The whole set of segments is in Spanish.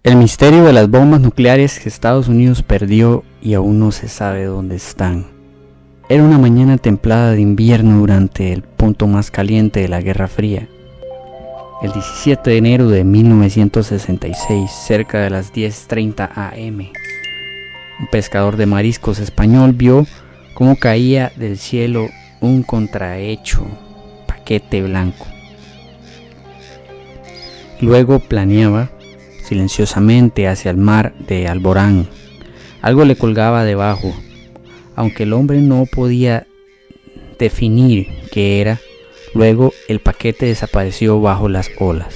El misterio de las bombas nucleares que Estados Unidos perdió y aún no se sabe dónde están. Era una mañana templada de invierno durante el punto más caliente de la Guerra Fría. El 17 de enero de 1966, cerca de las 10:30 am, un pescador de mariscos español vio cómo caía del cielo un contrahecho paquete blanco. Luego planeaba silenciosamente hacia el mar de Alborán. Algo le colgaba debajo, aunque el hombre no podía definir qué era. Luego el paquete desapareció bajo las olas.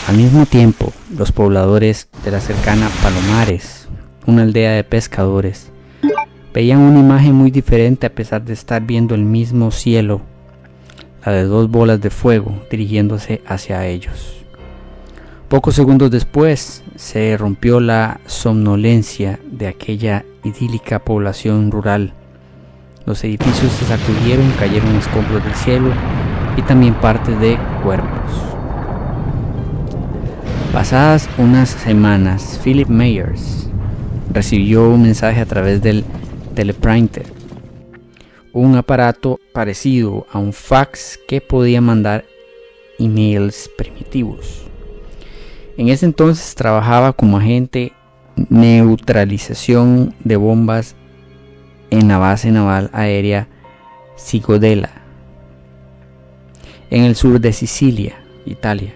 Al mismo tiempo, los pobladores de la cercana Palomares, una aldea de pescadores, veían una imagen muy diferente a pesar de estar viendo el mismo cielo, la de dos bolas de fuego dirigiéndose hacia ellos. Pocos segundos después se rompió la somnolencia de aquella idílica población rural. Los edificios se sacudieron, cayeron escombros del cielo y también partes de cuerpos. Pasadas unas semanas, Philip Myers recibió un mensaje a través del teleprinter, un aparato parecido a un fax que podía mandar emails primitivos. En ese entonces trabajaba como agente neutralización de bombas en la base naval aérea Cigodela, en el sur de Sicilia, Italia.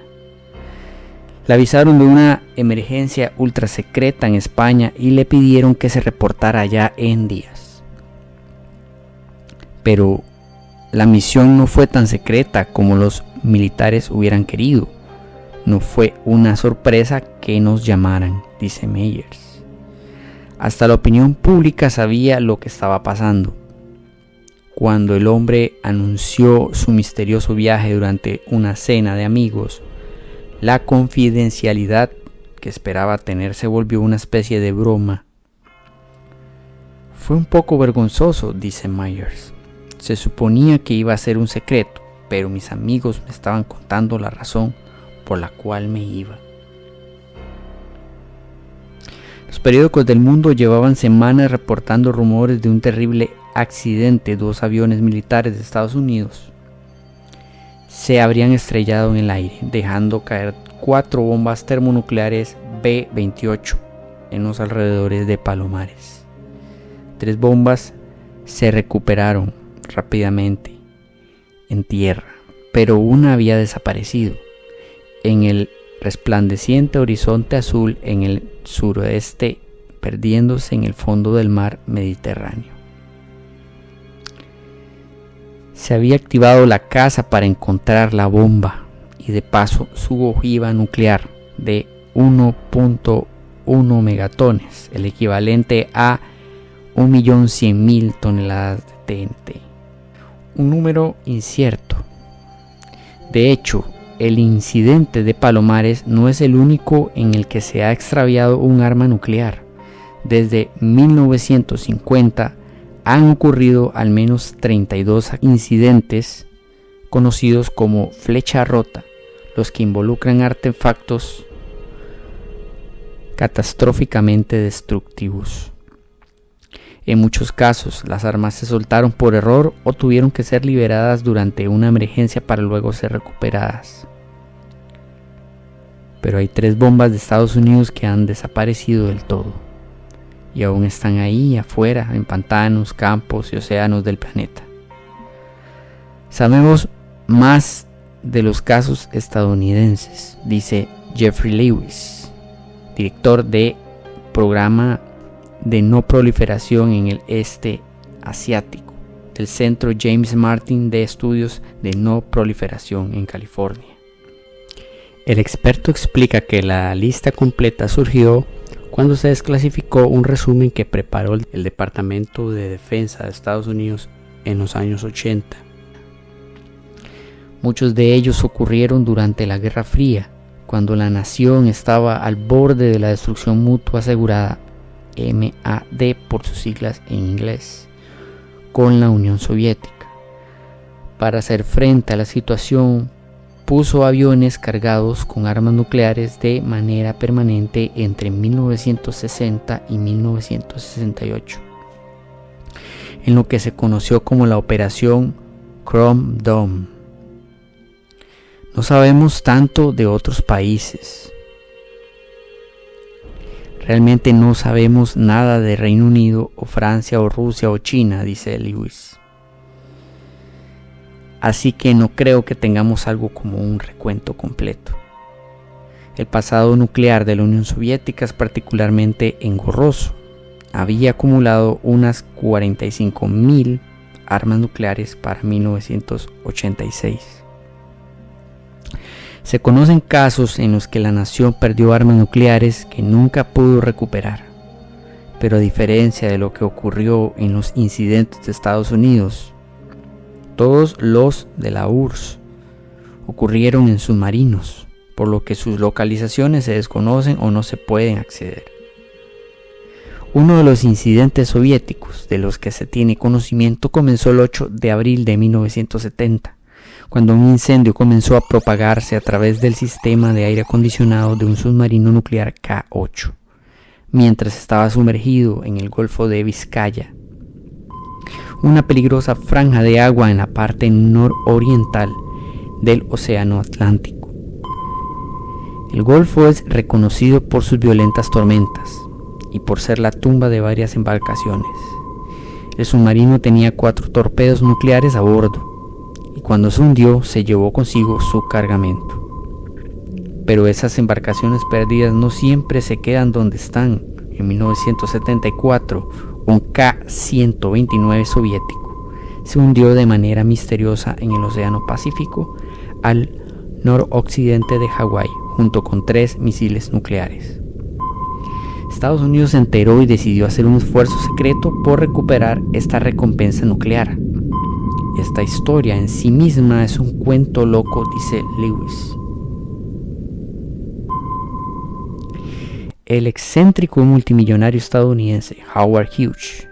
Le avisaron de una emergencia ultra secreta en España y le pidieron que se reportara allá en días. Pero la misión no fue tan secreta como los militares hubieran querido. No fue una sorpresa que nos llamaran, dice Myers. Hasta la opinión pública sabía lo que estaba pasando. Cuando el hombre anunció su misterioso viaje durante una cena de amigos, la confidencialidad que esperaba tener se volvió una especie de broma. Fue un poco vergonzoso, dice Myers. Se suponía que iba a ser un secreto, pero mis amigos me estaban contando la razón por la cual me iba. Los periódicos del mundo llevaban semanas reportando rumores de un terrible accidente. 2 aviones militares de Estados Unidos se habrían estrellado en el aire, dejando caer 4 bombas termonucleares B-28 en los alrededores de Palomares. 3 bombas se recuperaron rápidamente en tierra, pero una había desaparecido en el resplandeciente horizonte azul en el suroeste, perdiéndose en el fondo del mar Mediterráneo. Se había activado la caza para encontrar la bomba y de paso su ojiva nuclear de 1.1 megatones, el equivalente a 1.100.000 toneladas de TNT. Un número incierto. De hecho, el incidente de Palomares no es el único en el que se ha extraviado un arma nuclear. Desde 1950 han ocurrido al menos 32 incidentes conocidos como flecha rota, los que involucran artefactos catastróficamente destructivos. En muchos casos, las armas se soltaron por error o tuvieron que ser liberadas durante una emergencia para luego ser recuperadas. Pero hay 3 bombas de Estados Unidos que han desaparecido del todo y aún están ahí afuera, en pantanos, campos y océanos del planeta. Sabemos más de los casos estadounidenses, dice Jeffrey Lewis, director de programa de no proliferación en el este asiático del Centro James Martin de Estudios de No Proliferación en California. El experto explica que la lista completa surgió cuando se desclasificó un resumen que preparó el Departamento de Defensa de Estados Unidos en los años 80. Muchos de ellos ocurrieron durante la Guerra Fría, cuando la nación estaba al borde de la destrucción mutua asegurada, MAD por sus siglas en inglés, con la Unión Soviética. Para hacer frente a la situación puso aviones cargados con armas nucleares de manera permanente entre 1960 y 1968, en lo que se conoció como la Operación Chrome Dome. No sabemos tanto de otros países. Realmente no sabemos nada de Reino Unido o Francia o Rusia o China, dice Lewis. Así que no creo que tengamos algo como un recuento completo. El pasado nuclear de la Unión Soviética es particularmente engorroso. Había acumulado unas 45.000 armas nucleares para 1986. Se conocen casos en los que la nación perdió armas nucleares que nunca pudo recuperar. Pero a diferencia de lo que ocurrió en los incidentes de Estados Unidos, todos los de la URSS ocurrieron en submarinos, por lo que sus localizaciones se desconocen o no se pueden acceder. Uno de los incidentes soviéticos de los que se tiene conocimiento comenzó el 8 de abril de 1970, cuando un incendio comenzó a propagarse a través del sistema de aire acondicionado de un submarino nuclear K-8, mientras estaba sumergido en el Golfo de Vizcaya, una peligrosa franja de agua en la parte nororiental del Océano Atlántico. El Golfo es reconocido por sus violentas tormentas y por ser la tumba de varias embarcaciones. El submarino tenía 4 torpedos nucleares a bordo, y cuando se hundió se llevó consigo su cargamento. Pero esas embarcaciones perdidas no siempre se quedan donde están. En 1974, un K-129 soviético se hundió de manera misteriosa en el Océano Pacífico al noroccidente de Hawái, junto con 3 misiles nucleares. Estados Unidos se enteró y decidió hacer un esfuerzo secreto por recuperar esta recompensa nuclear. Esta historia en sí misma es un cuento loco, dice Lewis. El excéntrico multimillonario estadounidense Howard Hughes,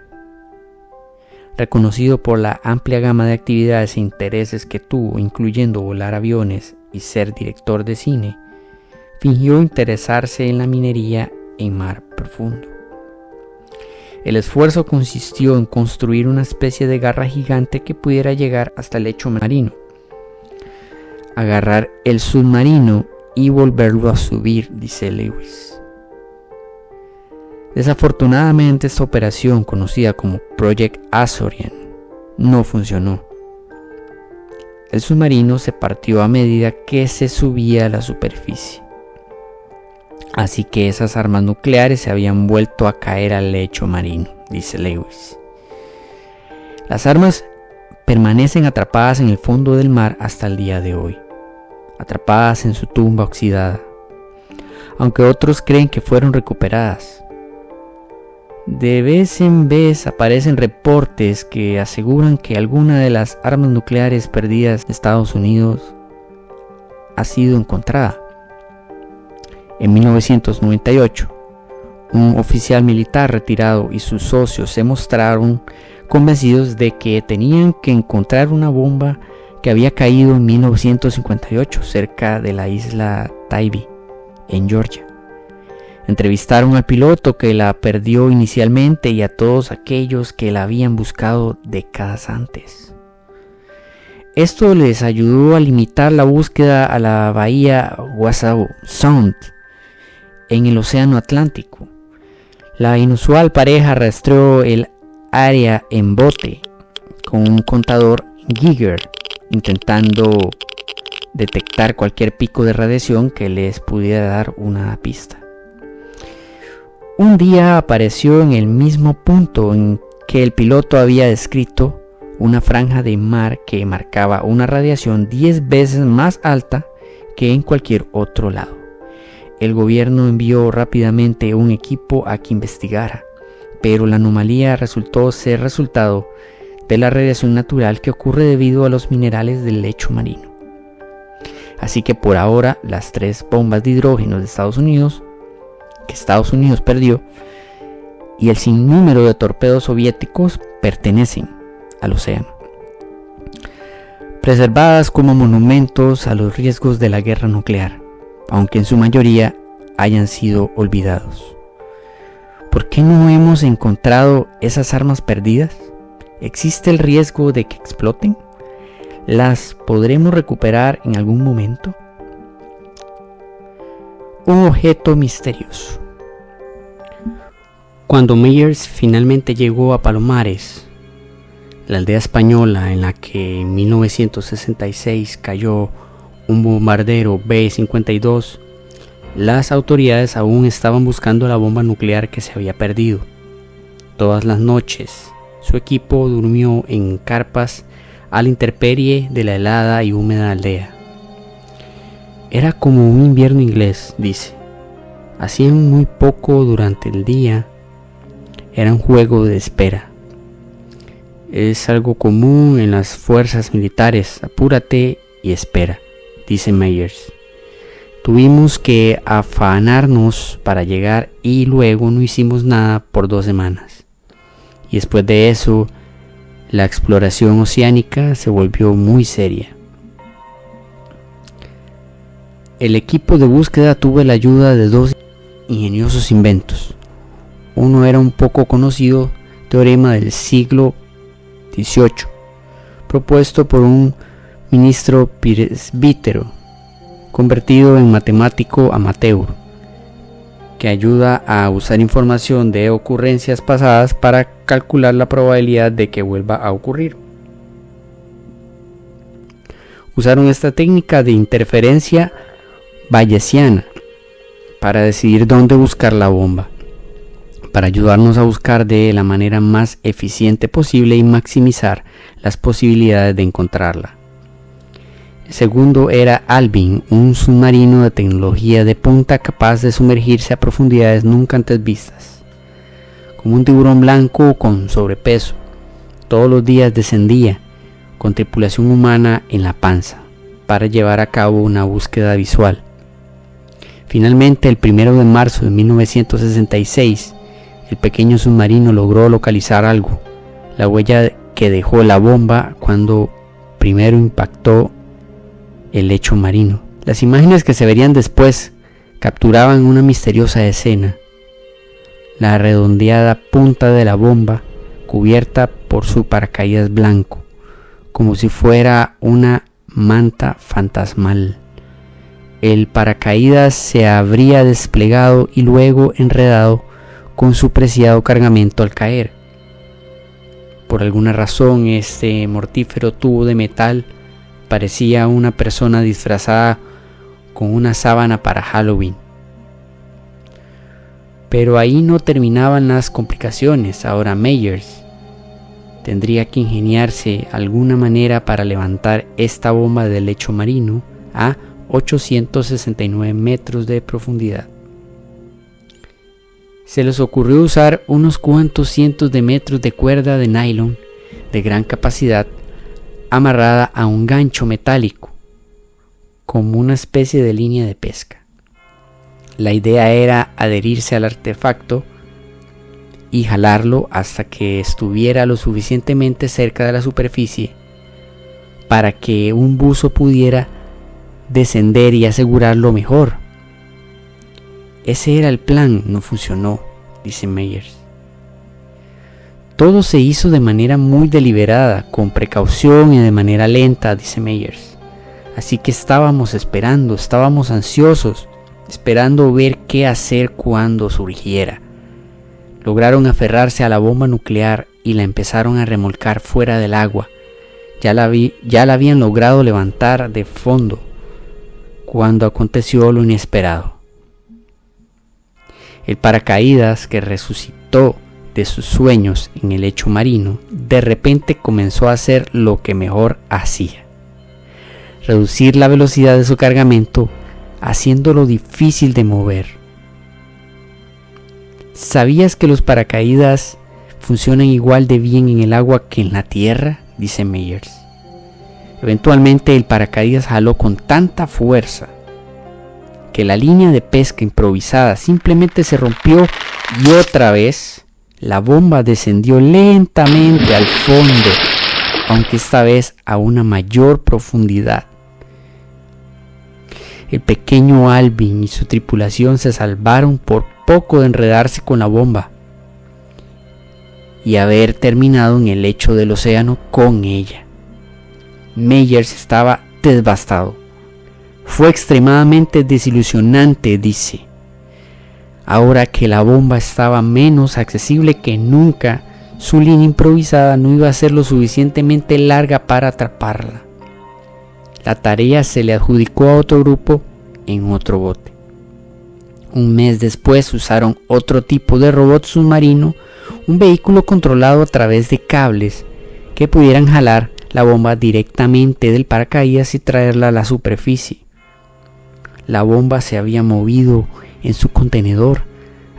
reconocido por la amplia gama de actividades e intereses que tuvo, incluyendo volar aviones y ser director de cine, fingió interesarse en la minería en mar profundo. El esfuerzo consistió en construir una especie de garra gigante que pudiera llegar hasta el lecho marino, agarrar el submarino y volverlo a subir, dice Lewis. Desafortunadamente, esta operación, conocida como Project Azorian, no funcionó. El submarino se partió a medida que se subía a la superficie. Así que esas armas nucleares se habían vuelto a caer al lecho marino, dice Lewis. Las armas permanecen atrapadas en el fondo del mar hasta el día de hoy, atrapadas en su tumba oxidada, aunque otros creen que fueron recuperadas. De vez en vez aparecen reportes que aseguran que alguna de las armas nucleares perdidas de Estados Unidos ha sido encontrada. En 1998, un oficial militar retirado y sus socios se mostraron convencidos de que tenían que encontrar una bomba que había caído en 1958 cerca de la isla Tybee, en Georgia. Entrevistaron al piloto que la perdió inicialmente y a todos aquellos que la habían buscado décadas antes. Esto les ayudó a limitar la búsqueda a la bahía Wassaw Sound en el Océano Atlántico. La inusual pareja rastreó el área en bote con un contador Geiger, intentando detectar cualquier pico de radiación que les pudiera dar una pista. Un día apareció en el mismo punto en que el piloto había descrito una franja de mar que marcaba una radiación 10 veces más alta que en cualquier otro lado. El gobierno envió rápidamente un equipo a que investigara, pero la anomalía resultó ser resultado de la radiación natural que ocurre debido a los minerales del lecho marino. Así que por ahora las 3 bombas de hidrógeno de Estados Unidos perdió, y el sinnúmero de torpedos soviéticos pertenecen al océano. preservadas como monumentos a los riesgos de la guerra nuclear, aunque en su mayoría hayan sido olvidados. ¿Por qué no hemos encontrado esas armas perdidas? ¿Existe el riesgo de que exploten? ¿Las podremos recuperar en algún momento? Un objeto misterioso. Cuando Myers finalmente llegó a Palomares, la aldea española en la que en 1966 cayó un bombardero B-52, las autoridades aún estaban buscando la bomba nuclear que se había perdido. Todas las noches, su equipo durmió en carpas a la intemperie de la helada y húmeda aldea. Era como un invierno inglés, dice. Hacían muy poco durante el día. Era un juego de espera. Es algo común en las fuerzas militares. Apúrate y espera, dice Myers. Tuvimos que afanarnos para llegar y luego no hicimos nada por 2 semanas. Y después de eso, la exploración oceánica se volvió muy seria. El equipo de búsqueda tuvo la ayuda de 2 ingeniosos inventos. Uno era un poco conocido teorema del siglo XVIII, propuesto por un ministro presbítero convertido en matemático amateur, que ayuda a usar información de ocurrencias pasadas para calcular la probabilidad de que vuelva a ocurrir. Usaron esta técnica de interferencia bayesiana para decidir dónde buscar la bomba, para ayudarnos a buscar de la manera más eficiente posible y maximizar las posibilidades de encontrarla. El segundo era Alvin, un submarino de tecnología de punta capaz de sumergirse a profundidades nunca antes vistas. Como un tiburón blanco con sobrepeso, todos los días descendía, con tripulación humana en la panza, para llevar a cabo una búsqueda visual. Finalmente, el 1 de marzo de 1966, el pequeño submarino logró localizar algo, la huella que dejó la bomba cuando primero impactó el lecho marino. Las imágenes que se verían después capturaban una misteriosa escena: la redondeada punta de la bomba cubierta por su paracaídas blanco, como si fuera una manta fantasmal. El paracaídas se habría desplegado y luego enredado con su preciado cargamento al caer. Por alguna razón, este mortífero tubo de metal parecía una persona disfrazada con una sábana para Halloween. Pero ahí no terminaban las complicaciones. Ahora Myers tendría que ingeniarse alguna manera para levantar esta bomba del lecho marino a 869 metros de profundidad. Se les ocurrió usar unos cuantos cientos de metros de cuerda de nylon de gran capacidad amarrada a un gancho metálico, como una especie de línea de pesca. La idea era adherirse al artefacto y jalarlo hasta que estuviera lo suficientemente cerca de la superficie para que un buzo pudiera descender y asegurarlo mejor. Ese era el plan. No funcionó, dice Myers. Todo se hizo de manera muy deliberada, con precaución y de manera lenta, dice Myers. Así que estábamos esperando, estábamos ansiosos, esperando ver qué hacer cuando surgiera. Lograron aferrarse a la bomba nuclear y la empezaron a remolcar fuera del agua. Ya la habían logrado levantar de fondo cuando aconteció lo inesperado. El paracaídas, que resucitó de sus sueños en el lecho marino, de repente comenzó a hacer lo que mejor hacía: reducir la velocidad de su cargamento, haciéndolo difícil de mover. ¿Sabías que los paracaídas funcionan igual de bien en el agua que en la tierra?, dice Myers. Eventualmente el paracaídas jaló con tanta fuerza que la línea de pesca improvisada simplemente se rompió y otra vez la bomba descendió lentamente al fondo aunque esta vez a una mayor profundidad. El pequeño Alvin y su tripulación se salvaron por poco de enredarse con la bomba y haber terminado en el lecho del océano con ella. Meyers estaba devastado. Fue extremadamente desilusionante, dice. Ahora que la bomba estaba menos accesible que nunca, su línea improvisada no iba a ser lo suficientemente larga para atraparla. La tarea se le adjudicó a otro grupo en otro bote. Un mes después usaron otro tipo de robot submarino, un vehículo controlado a través de cables que pudieran jalar la bomba directamente del paracaídas y traerla a la superficie. La bomba se había movido en su contenedor,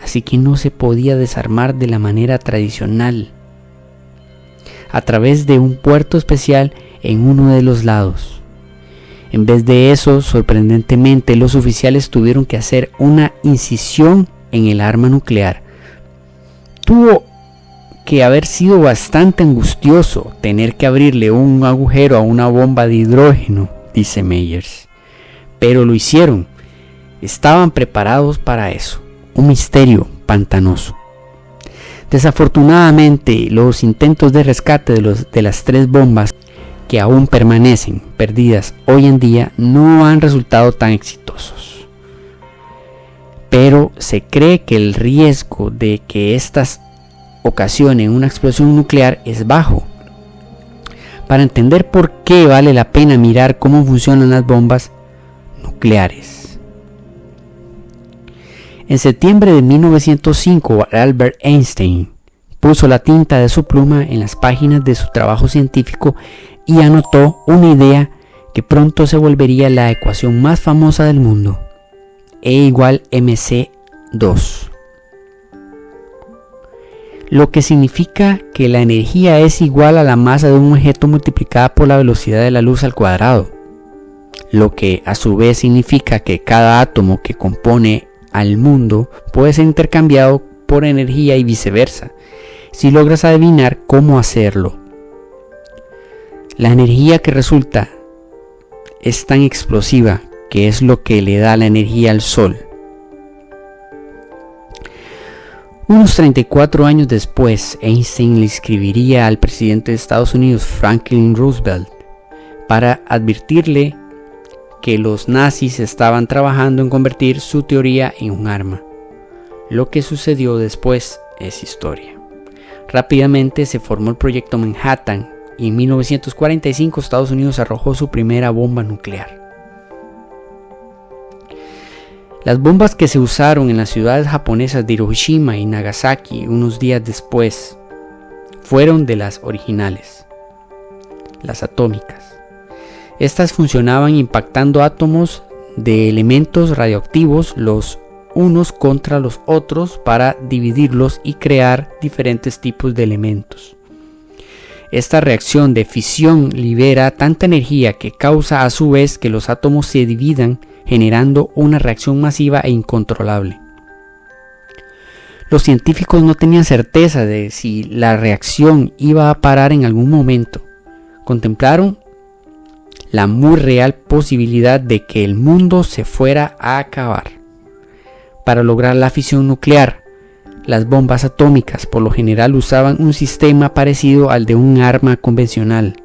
así que no se podía desarmar de la manera tradicional, a través de un puerto especial en uno de los lados. En vez de eso, sorprendentemente, los oficiales tuvieron que hacer una incisión en el arma nuclear. Tuvo que haber sido bastante angustioso tener que abrirle un agujero a una bomba de hidrógeno, dice Meyers. Pero lo hicieron. Estaban preparados para eso. Un misterio pantanoso. Desafortunadamente, los intentos de rescate de las 3 bombas que aún permanecen perdidas hoy en día no han resultado tan exitosos. Pero se cree que el riesgo de que estas ocasionen una explosión nuclear es bajo. Para entender por qué vale la pena mirar cómo funcionan las bombas nucleares. En septiembre de 1905, Albert Einstein puso la tinta de su pluma en las páginas de su trabajo científico y anotó una idea que pronto se volvería la ecuación más famosa del mundo: E igual mc2. Lo que significa que la energía es igual a la masa de un objeto multiplicada por la velocidad de la luz al cuadrado, lo que a su vez significa que cada átomo que compone al mundo puede ser intercambiado por energía y viceversa, si logras adivinar cómo hacerlo. La energía que resulta es tan explosiva que es lo que le da la energía al Sol. Unos 34 años después, Einstein le escribiría al presidente de Estados Unidos, Franklin Roosevelt, para advertirle que los nazis estaban trabajando en convertir su teoría en un arma. Lo que sucedió después es historia. Rápidamente se formó el proyecto Manhattan y en 1945 Estados Unidos arrojó su primera bomba nuclear. Las bombas que se usaron en las ciudades japonesas de Hiroshima y Nagasaki unos días después fueron de las originales, las atómicas. Estas funcionaban impactando átomos de elementos radioactivos los unos contra los otros para dividirlos y crear diferentes tipos de elementos. Esta reacción de fisión libera tanta energía que causa a su vez que los átomos se dividan, generando una reacción masiva e incontrolable. Los científicos no tenían certeza de si la reacción iba a parar en algún momento. Contemplaron la muy real posibilidad de que el mundo se fuera a acabar. Para lograr la fisión nuclear, las bombas atómicas por lo general usaban un sistema parecido al de un arma convencional,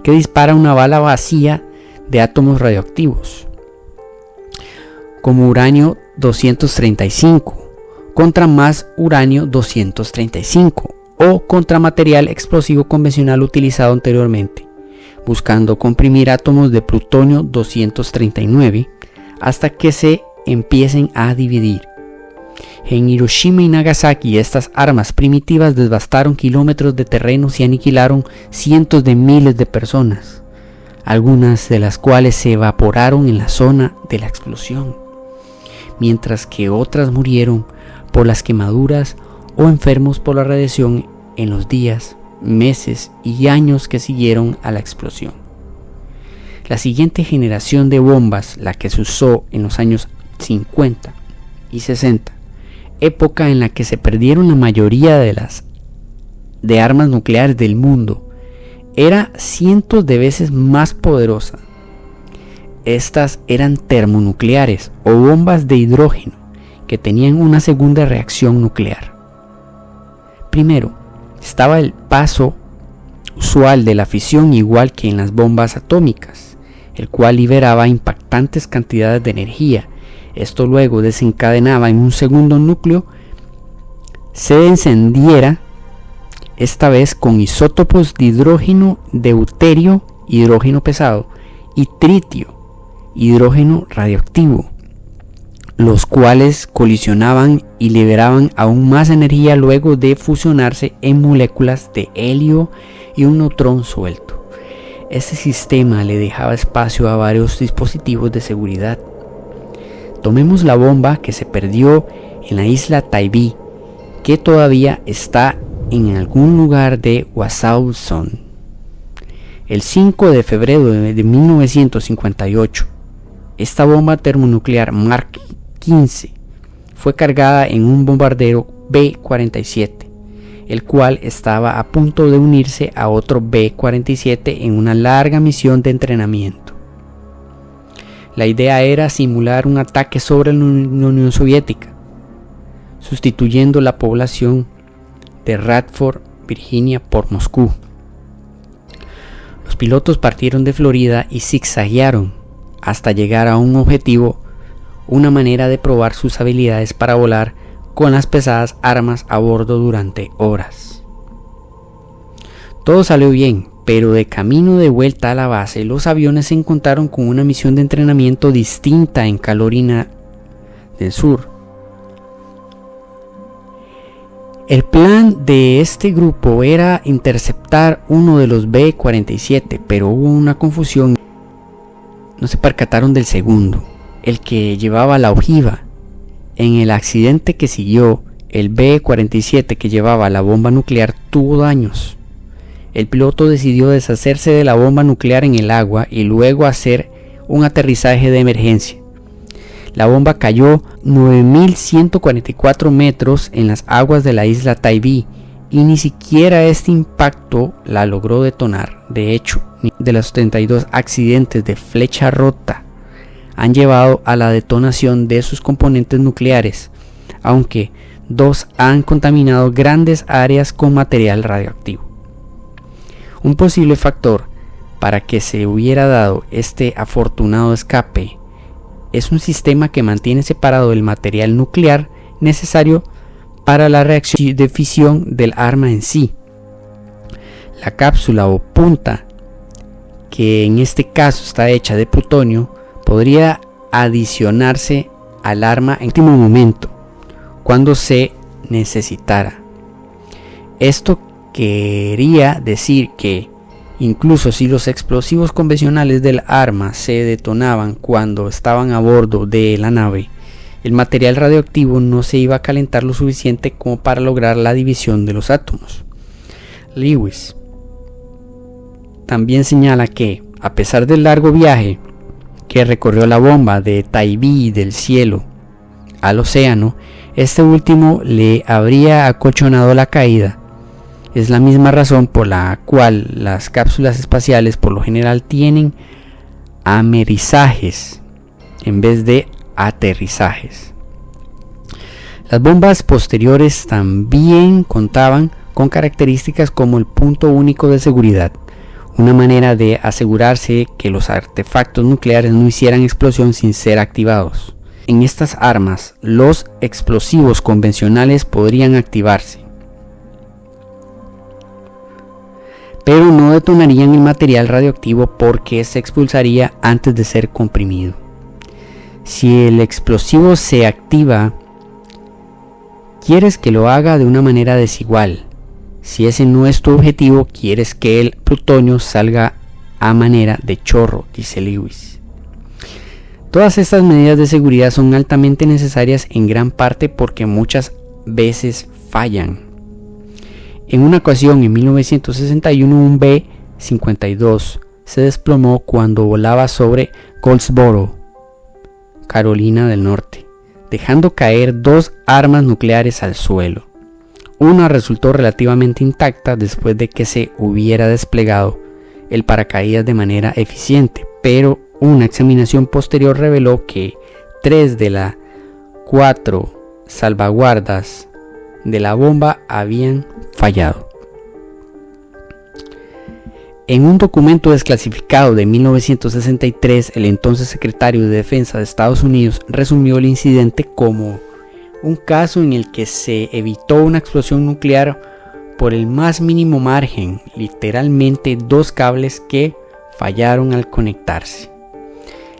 que dispara una bala vacía de átomos radioactivos, como uranio 235, contra más uranio 235, o contra material explosivo convencional utilizado anteriormente, buscando comprimir átomos de plutonio 239 hasta que se empiecen a dividir. En Hiroshima y Nagasaki, estas armas primitivas devastaron kilómetros de terrenos y aniquilaron cientos de miles de personas, algunas de las cuales se evaporaron en la zona de la explosión, mientras que otras murieron por las quemaduras o enfermos por la radiación en los días, meses y años que siguieron a la explosión. La siguiente generación de bombas, la que se usó en los años 50 y 60, época en la que se perdieron la mayoría de armas nucleares del mundo, era cientos de veces más poderosa. Estas eran termonucleares o bombas de hidrógeno que tenían una segunda reacción nuclear. Primero, estaba el paso usual de la fisión, igual que en las bombas atómicas, el cual liberaba impactantes cantidades de energía. Esto luego desencadenaba en un segundo núcleo se encendiera, esta vez con isótopos de hidrógeno, deuterio, hidrógeno pesado, y tritio, hidrógeno radioactivo, los cuales colisionaban y liberaban aún más energía luego de fusionarse en moléculas de helio y un neutrón suelto. Este sistema le dejaba espacio a varios dispositivos de seguridad. Tomemos la bomba que se perdió en la isla Taibi, que todavía está en algún lugar de Wasauson. El 5 de febrero de 1958, esta bomba termonuclear Mark 15 fue cargada en un bombardero B-47, el cual estaba a punto de unirse a otro B-47 en una larga misión de entrenamiento. La idea era simular un ataque sobre la Unión Soviética, sustituyendo la población de Radford, Virginia, por Moscú. Los pilotos partieron de Florida y zigzaguearon hasta llegar a un objetivo, una manera de probar sus habilidades para volar con las pesadas armas a bordo durante horas. Todo salió bien, pero de camino de vuelta a la base, los aviones se encontraron con una misión de entrenamiento distinta en Carolina del Sur. El plan de este grupo era interceptar uno de los B-47, pero hubo una confusión. No se percataron del segundo, el que llevaba la ojiva. En el accidente que siguió, el B-47 que llevaba la bomba nuclear tuvo daños. El piloto decidió deshacerse de la bomba nuclear en el agua y luego hacer un aterrizaje de emergencia. La bomba cayó 9.144 metros en las aguas de la isla Taibi y ni siquiera este impacto la logró detonar. De hecho, de los 32 accidentes de flecha rota han llevado a la detonación de sus componentes nucleares, aunque 2 han contaminado grandes áreas con material radioactivo. Un posible factor para que se hubiera dado este afortunado escape es un sistema que mantiene separado el material nuclear necesario para la reacción de fisión del arma en sí. La cápsula o punta, que en este caso está hecha de plutonio, podría adicionarse al arma en último momento, cuando se necesitara. Esto quería decir que incluso si los explosivos convencionales del arma se detonaban cuando estaban a bordo de la nave, el material radioactivo no se iba a calentar lo suficiente como para lograr la división de los átomos. Lewis también señala que, a pesar del largo viaje que recorrió la bomba de Taibi del cielo al océano, este último le habría acolchonado la caída. Es la misma razón por la cual las cápsulas espaciales por lo general tienen amerizajes en vez de aterrizajes. Las bombas posteriores también contaban con características como el punto único de seguridad, una manera de asegurarse que los artefactos nucleares no hicieran explosión sin ser activados. En estas armas, los explosivos convencionales podrían activarse, pero no detonarían el material radioactivo porque se expulsaría antes de ser comprimido. Si el explosivo se activa, quieres que lo haga de una manera desigual. Si ese no es tu objetivo, quieres que el plutonio salga a manera de chorro, dice Lewis. Todas estas medidas de seguridad son altamente necesarias en gran parte porque muchas veces fallan. En una ocasión, en 1961, un B-52 se desplomó cuando volaba sobre Goldsboro, Carolina del Norte, dejando caer 2 armas nucleares al suelo. Una resultó relativamente intacta después de que se hubiera desplegado el paracaídas de manera eficiente, pero una examinación posterior reveló que 3 de las 4 salvaguardas de la bomba habían fallado. En un documento desclasificado de 1963, el entonces secretario de Defensa de Estados Unidos resumió el incidente como un caso en el que se evitó una explosión nuclear por el más mínimo margen, literalmente 2 cables que fallaron al conectarse.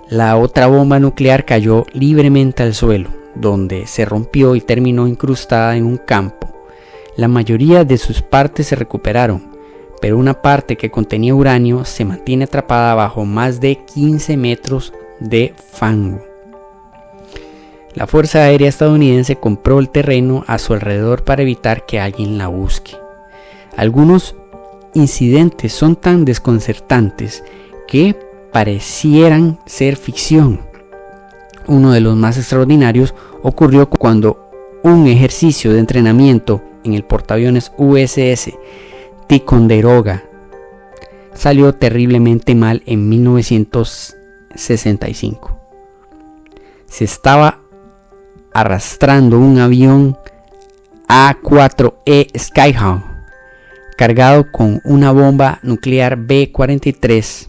La otra bomba nuclear cayó libremente al suelo, donde se rompió y terminó incrustada en un campo. La mayoría de sus partes se recuperaron, pero una parte que contenía uranio se mantiene atrapada bajo más de 15 metros de fango. La Fuerza Aérea estadounidense compró el terreno a su alrededor para evitar que alguien la busque. Algunos incidentes son tan desconcertantes que parecieran ser ficción. Uno de los más extraordinarios ocurrió cuando un ejercicio de entrenamiento en el portaaviones USS Ticonderoga salió terriblemente mal en 1965. Se estaba arrastrando un avión A-4E Skyhawk cargado con una bomba nuclear B-43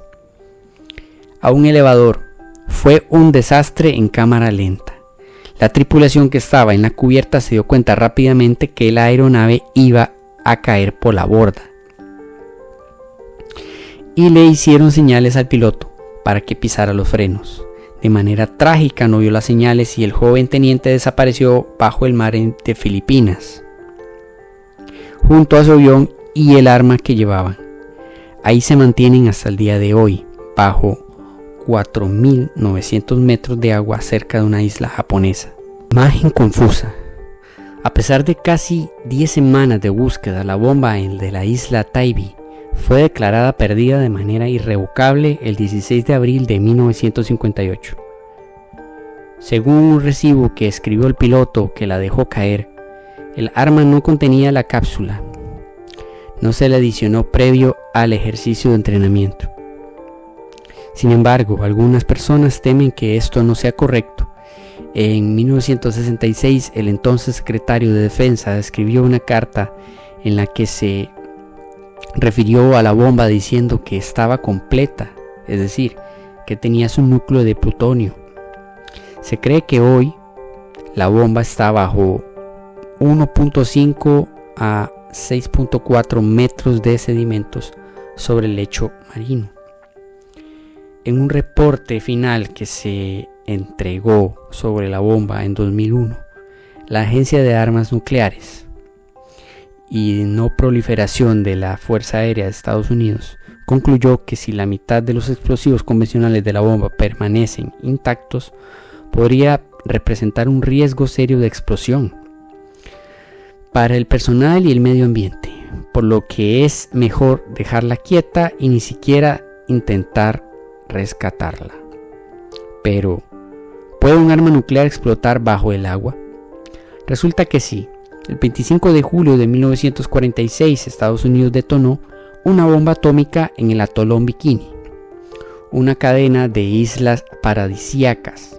a un elevador. Fue un desastre en cámara lenta. La tripulación que estaba en la cubierta se dio cuenta rápidamente que la aeronave iba a caer por la borda y le hicieron señales al piloto para que pisara los frenos. De manera trágica no vio las señales y el joven teniente desapareció bajo el mar de Filipinas, junto a su avión y el arma que llevaban. Ahí se mantienen hasta el día de hoy, bajo 4.900 metros de agua cerca de una isla japonesa. Imagen confusa. A pesar de casi 10 semanas de búsqueda, la bomba de la isla Tybee fue declarada perdida de manera irrevocable el 16 de abril de 1958. Según un recibo que escribió el piloto que la dejó caer, el arma no contenía la cápsula. No se le adicionó previo al ejercicio de entrenamiento. Sin embargo, algunas personas temen que esto no sea correcto. En 1966, el entonces secretario de Defensa escribió una carta en la que se refirió a la bomba diciendo que estaba completa, es decir, que tenía su núcleo de plutonio. Se cree que hoy la bomba está bajo 1.5 a 6.4 metros de sedimentos sobre el lecho marino. En un reporte final que se entregó sobre la bomba en 2001, la Agencia de Armas Nucleares y No Proliferación de la Fuerza Aérea de Estados Unidos concluyó que si la mitad de los explosivos convencionales de la bomba permanecen intactos, podría representar un riesgo serio de explosión para el personal y el medio ambiente, por lo que es mejor dejarla quieta y ni siquiera intentar rescatarla. Pero, ¿puede un arma nuclear explotar bajo el agua? Resulta que sí. El 25 de julio de 1946, Estados Unidos detonó una bomba atómica en el atolón Bikini, una cadena de islas paradisíacas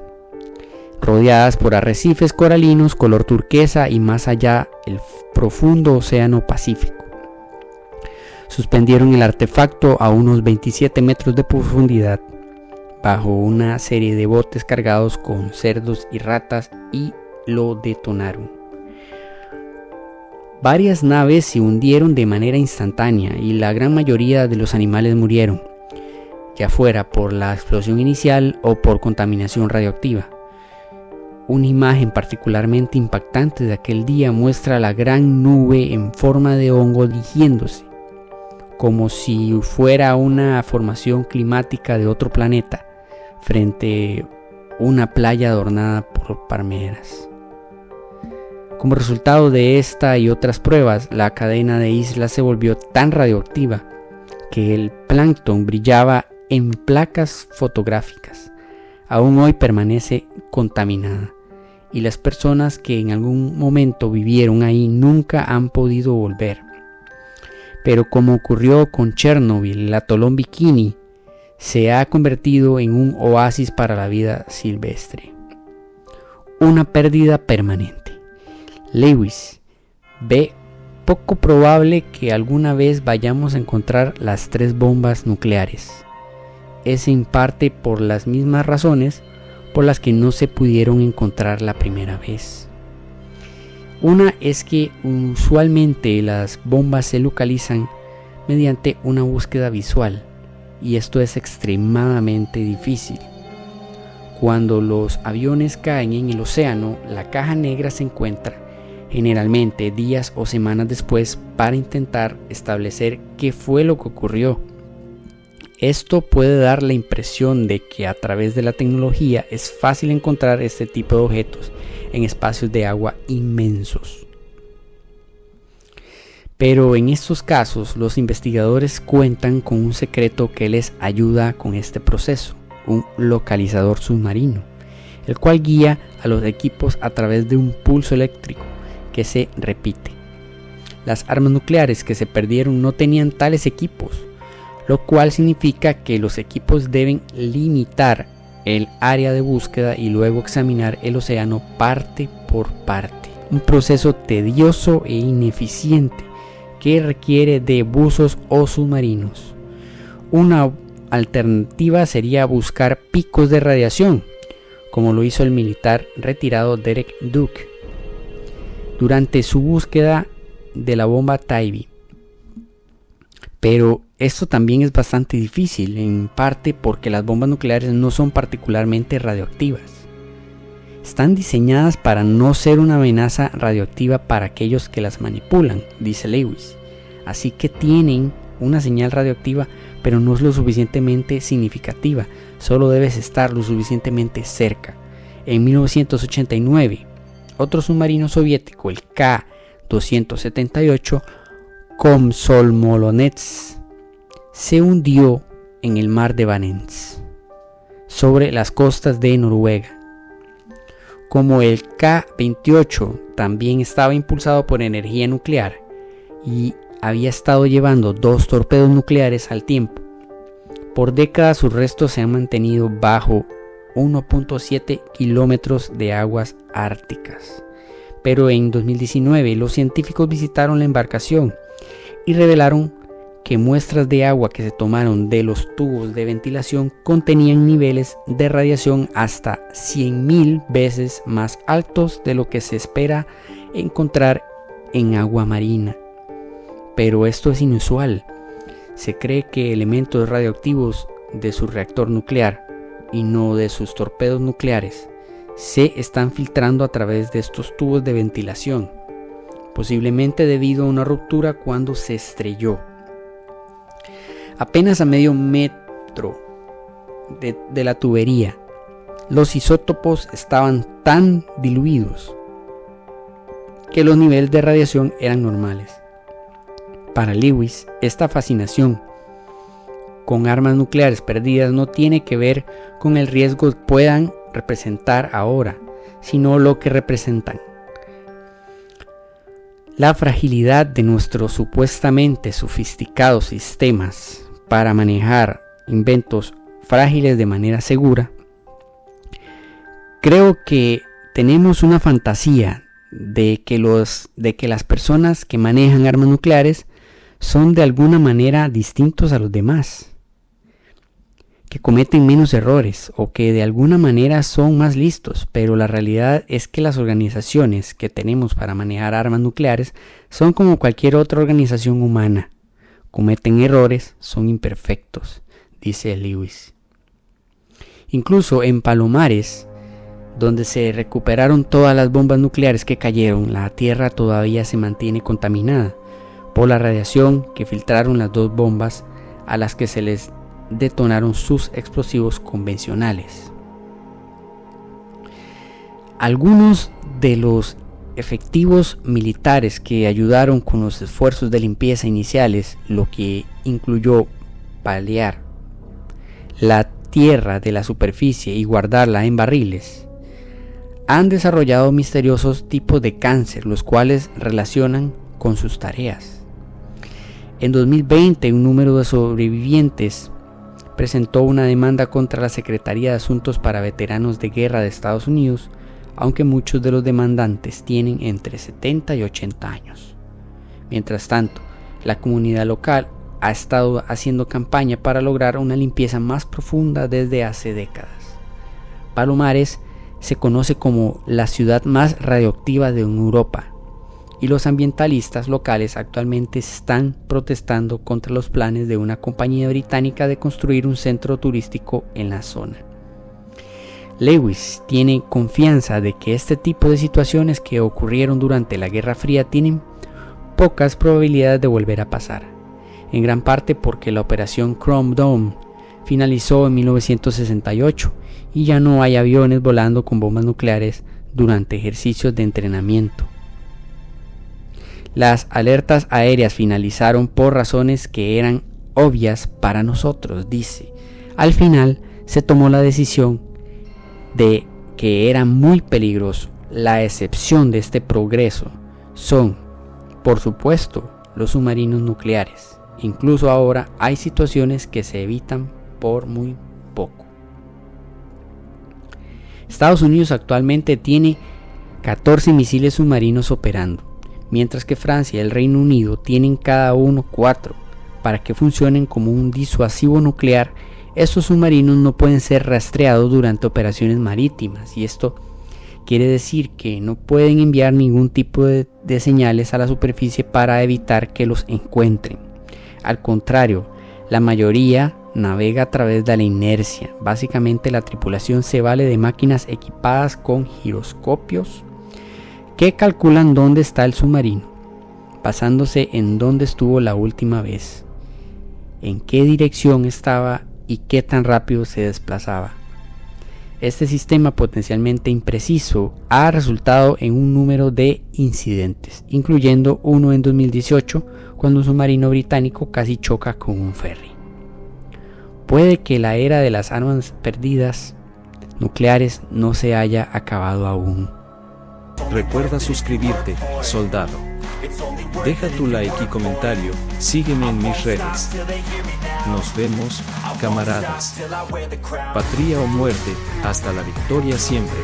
rodeadas por arrecifes coralinos color turquesa y más allá el profundo océano Pacífico. Suspendieron el artefacto a unos 27 metros de profundidad bajo una serie de botes cargados con cerdos y ratas y lo detonaron. Varias naves se hundieron de manera instantánea y la gran mayoría de los animales murieron, ya fuera por la explosión inicial o por contaminación radioactiva. Una imagen particularmente impactante de aquel día muestra la gran nube en forma de hongo dirigiéndose, como si fuera una formación climática de otro planeta, frente a una playa adornada por palmeras. Como resultado de esta y otras pruebas, la cadena de islas se volvió tan radioactiva que el plancton brillaba en placas fotográficas. Aún hoy permanece contaminada y las personas que en algún momento vivieron ahí nunca han podido volver. pero como ocurrió con Chernobyl, el atolón Bikini se ha convertido en un oasis para la vida silvestre. Una pérdida permanente. Lewis ve poco probable que alguna vez vayamos a encontrar las 3 bombas nucleares. Es en parte por las mismas razones por las que no se pudieron encontrar la primera vez. Una es que usualmente las bombas se localizan mediante una búsqueda visual, y esto es extremadamente difícil. Cuando los aviones caen en el océano, la caja negra se encuentra generalmente días o semanas después para intentar establecer qué fue lo que ocurrió. Esto puede dar la impresión de que a través de la tecnología es fácil encontrar este tipo de objetos en espacios de agua inmensos. Pero en estos casos los investigadores cuentan con un secreto que les ayuda con este proceso, un localizador submarino, el cual guía a los equipos a través de un pulso eléctrico que se repite. Las armas nucleares que se perdieron no tenían tales equipos, lo cual significa que los equipos deben limitar el área de búsqueda y luego examinar el océano parte por parte. Un proceso tedioso e ineficiente que requiere de buzos o submarinos. Una alternativa sería buscar picos de radiación, como lo hizo el militar retirado Derek Duke durante su búsqueda de la bomba Tybee. Pero esto también es bastante difícil, en parte porque las bombas nucleares no son particularmente radioactivas. Están diseñadas para no ser una amenaza radioactiva para aquellos que las manipulan, dice Lewis. Así que tienen una señal radioactiva, pero no es lo suficientemente significativa, solo debes estar lo suficientemente cerca. En 1989, otro submarino soviético, el K-278 Komsomolets, se hundió en el mar de Barents, sobre las costas de Noruega. Como el K-28 también estaba impulsado por energía nuclear y había estado llevando 2 torpedos nucleares al tiempo, por décadas sus restos se han mantenido bajo 1.7 kilómetros de aguas árticas. Pero en 2019 los científicos visitaron la embarcación y revelaron que muestras de agua que se tomaron de los tubos de ventilación contenían niveles de radiación hasta 100.000 veces más altos de lo que se espera encontrar en agua marina. Pero esto es inusual. Se cree que elementos radioactivos de su reactor nuclear y no de sus torpedos nucleares se están filtrando a través de estos tubos de ventilación, posiblemente debido a una ruptura cuando se estrelló. Apenas a medio metro de la tubería, los isótopos estaban tan diluidos que los niveles de radiación eran normales. Para Lewis, esta fascinación con armas nucleares perdidas no tiene que ver con el riesgo que puedan representar ahora, sino lo que representan. La fragilidad de nuestros supuestamente sofisticados sistemas para manejar inventos frágiles de manera segura. Creo que tenemos una fantasía de que las personas que manejan armas nucleares son de alguna manera distintos a los demás, que cometen menos errores o que de alguna manera son más listos, pero la realidad es que las organizaciones que tenemos para manejar armas nucleares son como cualquier otra organización humana, cometen errores, son imperfectos, dice Lewis. Incluso en Palomares, donde se recuperaron todas las bombas nucleares que cayeron, la tierra todavía se mantiene contaminada por la radiación que filtraron las 2 bombas a las que se les detonaron sus explosivos convencionales. Algunos de los efectivos militares que ayudaron con los esfuerzos de limpieza iniciales, lo que incluyó paliar la tierra de la superficie y guardarla en barriles, han desarrollado misteriosos tipos de cáncer, los cuales relacionan con sus tareas. En 2020, un número de sobrevivientes presentó una demanda contra la Secretaría de Asuntos para Veteranos de Guerra de Estados Unidos, aunque muchos de los demandantes tienen entre 70 y 80 años. Mientras tanto, la comunidad local ha estado haciendo campaña para lograr una limpieza más profunda desde hace décadas. Palomares se conoce como la ciudad más radioactiva de Europa, y los ambientalistas locales actualmente están protestando contra los planes de una compañía británica de construir un centro turístico en la zona. Lewis tiene confianza de que este tipo de situaciones que ocurrieron durante la Guerra Fría tienen pocas probabilidades de volver a pasar, en gran parte porque la operación Chrome Dome finalizó en 1968 y ya no hay aviones volando con bombas nucleares durante ejercicios de entrenamiento. Las alertas aéreas finalizaron por razones que eran obvias para nosotros, dice. Al final se tomó la decisión de que era muy peligroso. La excepción de este progreso son, por supuesto, los submarinos nucleares. Incluso ahora hay situaciones que se evitan por muy poco. Estados Unidos actualmente tiene 14 misiles submarinos operando, mientras que Francia y el Reino Unido tienen cada uno 4. Para que funcionen como un disuasivo nuclear, estos submarinos no pueden ser rastreados durante operaciones marítimas, y esto quiere decir que no pueden enviar ningún tipo de señales a la superficie para evitar que los encuentren. Al contrario, la mayoría navega a través de la inercia. Básicamente la tripulación se vale de máquinas equipadas con giroscopios que calculan dónde está el submarino, basándose en dónde estuvo la última vez, en qué dirección estaba y qué tan rápido se desplazaba. Este sistema potencialmente impreciso ha resultado en un número de incidentes, incluyendo uno en 2018 cuando un submarino británico casi choca con un ferry. Puede que la era de las armas perdidas nucleares no se haya acabado aún. Recuerda suscribirte, soldado. Deja tu like y comentario, sígueme en mis redes. Nos vemos, camaradas. Patria o muerte, hasta la victoria siempre.